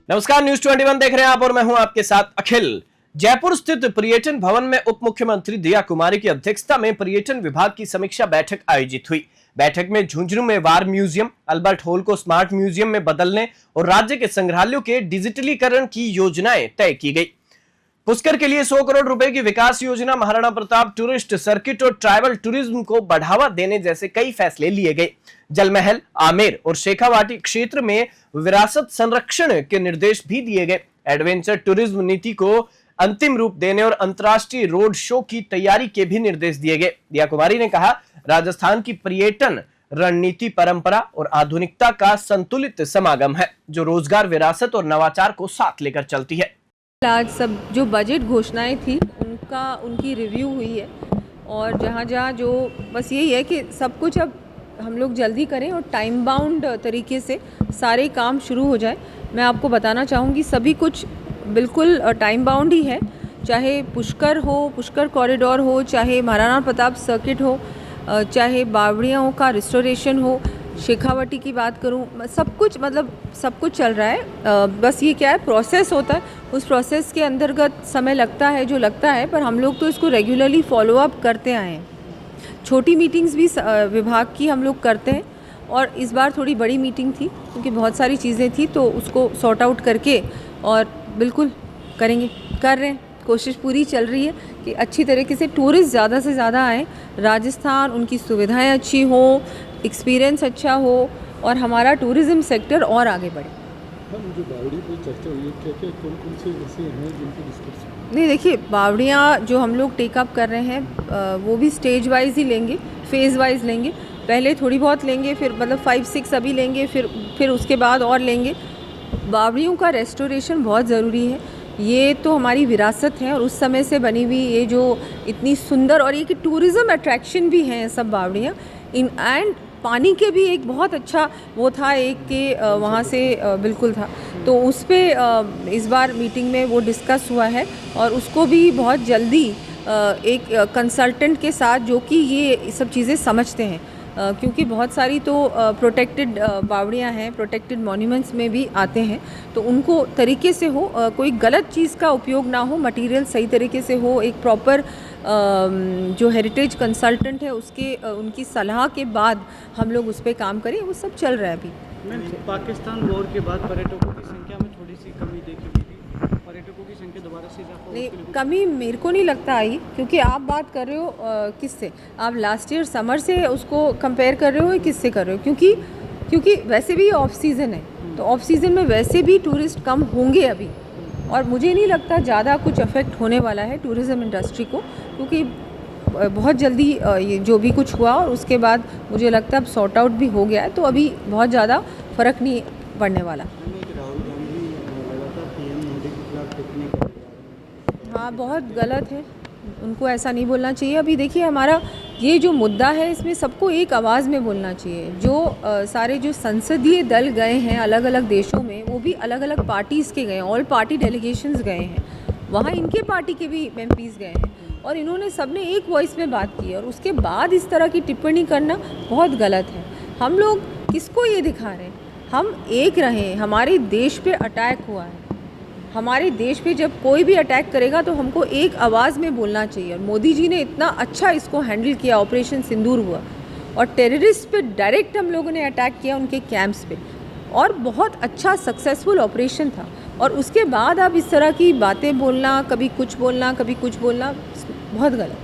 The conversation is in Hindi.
नमस्कार, न्यूज 21 देख रहे हैं आप और मैं हूं आपके साथ अखिल। जयपुर स्थित पर्यटन भवन में उप मुख्यमंत्री दिया कुमारी की अध्यक्षता में पर्यटन विभाग की समीक्षा बैठक आयोजित हुई। बैठक में झुंझुनू में वार म्यूजियम, अल्बर्ट हॉल को स्मार्ट म्यूजियम में बदलने और राज्य के संग्रहालयों के डिजिटलीकरण की योजनाएं तय की गई। पुष्कर के लिए 100 करोड़ रुपए की विकास योजना, महाराणा प्रताप टूरिस्ट सर्किट और ट्राइबल टूरिज्म को बढ़ावा देने जैसे कई फैसले लिए गए। जलमहल, आमेर और शेखावाटी क्षेत्र में विरासत संरक्षण के निर्देश भी दिए गए। एडवेंचर टूरिज्म नीति को अंतिम रूप देने और अंतर्राष्ट्रीय रोड शो की तैयारी के भी निर्देश दिए गए। दिया कुमारी ने कहा, राजस्थान की पर्यटन रणनीति परंपरा और आधुनिकता का संतुलित समागम है, जो रोजगार, विरासत और नवाचार को साथ लेकर चलती है। आज सब जो बजट घोषणाएं थी उनकी रिव्यू हुई है और जहाँ जो बस यही है कि सब कुछ अब हम लोग जल्दी करें और टाइम बाउंड तरीके से सारे काम शुरू हो जाए। मैं आपको बताना चाहूँगी सभी कुछ बिल्कुल टाइम बाउंड ही है, चाहे पुष्कर हो, पुष्कर कॉरिडोर हो, चाहे महाराणा प्रताप सर्किट हो, चाहे बावड़ियों का रिस्टोरेशन हो, शेखावटी की बात करूं, सब कुछ चल रहा है। बस ये क्या है, प्रोसेस होता है, उस प्रोसेस के अंतर्गत समय लगता है जो लगता है, पर हम लोग तो इसको रेगुलरली फॉलो अप करते आए हैं। छोटी मीटिंग्स भी विभाग की हम लोग करते हैं और इस बार थोड़ी बड़ी मीटिंग थी क्योंकि बहुत सारी चीज़ें थी, तो उसको सॉर्ट आउट करके और बिल्कुल करेंगे, कर रहे हैं, कोशिश पूरी चल रही है कि अच्छी तरीके से टूरिस्ट ज़्यादा से ज़्यादा आएँ, राजस्थान, उनकी सुविधाएं अच्छी हों, एक्सपीरियंस अच्छा हो और हमारा टूरिज़्म सेक्टर और आगे बढ़े। जो बावड़ी पर चर्चा हुई है, क्या कौन से ऐसे हैं जिनकी डिस्कस? नहीं, देखिए, बावड़ियाँ जो हम लोग टेकअप कर रहे हैं वो भी स्टेज वाइज ही लेंगे, फेज़ वाइज लेंगे। पहले थोड़ी बहुत लेंगे, फिर 5-6 अभी लेंगे, फिर उसके बाद और लेंगे। बावड़ियों का रेस्टोरेशन बहुत ज़रूरी है, ये तो हमारी विरासत है और उस समय से बनी हुई ये जो इतनी सुंदर और ये कि टूरिज़्म अट्रैक्शन भी हैं सब बावड़ियाँ। एंड पानी के भी एक बहुत अच्छा वो था, एक के वहाँ से बिल्कुल था, तो उस पर इस बार मीटिंग में वो डिस्कस हुआ है और उसको भी बहुत जल्दी एक कंसल्टेंट के साथ जो कि ये सब चीज़ें समझते हैं, क्योंकि बहुत सारी तो प्रोटेक्टेड बावड़ियाँ हैं, प्रोटेक्टेड मॉन्यूमेंट्स में भी आते हैं, तो उनको तरीके से हो, कोई गलत चीज़ का उपयोग ना हो, मटेरियल सही तरीके से हो, एक प्रॉपर जो हेरिटेज कंसल्टेंट है उनकी सलाह के बाद हम लोग उस पर काम करें, वो सब चल रहा है अभी। पाकिस्तान वॉर के बाद पर्यटकों की संख्या में थोड़ी सी कमी देखी गई थी, पर्यटकों की संख्या दोबारा से नहीं, कमी मेरे को नहीं लगता आई, क्योंकि आप बात कर रहे हो किससे, आप लास्ट ईयर समर से उसको कंपेयर कर रहे हो, किससे कर रहे हो? क्योंकि वैसे भी ऑफ सीज़न है, तो ऑफ सीज़न में वैसे भी टूरिस्ट कम होंगे अभी, और मुझे नहीं लगता ज़्यादा कुछ अफेक्ट होने वाला है टूरिज़्म इंडस्ट्री को, क्योंकि बहुत जल्दी ये जो भी कुछ हुआ और उसके बाद मुझे लगता है अब सॉर्ट आउट भी हो गया है, तो अभी बहुत ज़्यादा फ़र्क नहीं पड़ने वाला। हाँ, बहुत गलत है, उनको ऐसा नहीं बोलना चाहिए। अभी देखिए, हमारा ये जो मुद्दा है इसमें सबको एक आवाज़ में बोलना चाहिए। जो सारे जो संसदीय दल गए हैं अलग अलग देशों में, वो भी अलग अलग पार्टीज़ के गए हैं, ऑल पार्टी डेलीगेशंस गए हैं, वहाँ इनके पार्टी के भी एमपीज़ गए हैं और इन्होंने सबने एक वॉइस में बात की, और उसके बाद इस तरह की टिप्पणी करना बहुत गलत है। हम लोग किसको ये दिखा रहे हैं? हम एक रहें, हमारे देश पे अटैक हुआ है, हमारे देश पे जब कोई भी अटैक करेगा तो हमको एक आवाज़ में बोलना चाहिए, और मोदी जी ने इतना अच्छा इसको हैंडल किया, ऑपरेशन सिंदूर हुआ और टेररिस्ट पे डायरेक्ट हम लोगों ने अटैक किया उनके कैंप्स पे, और बहुत अच्छा सक्सेसफुल ऑपरेशन था, और उसके बाद आप इस तरह की बातें बोलना, कभी कुछ बोलना, कभी कुछ बोलना, बहुत गलत।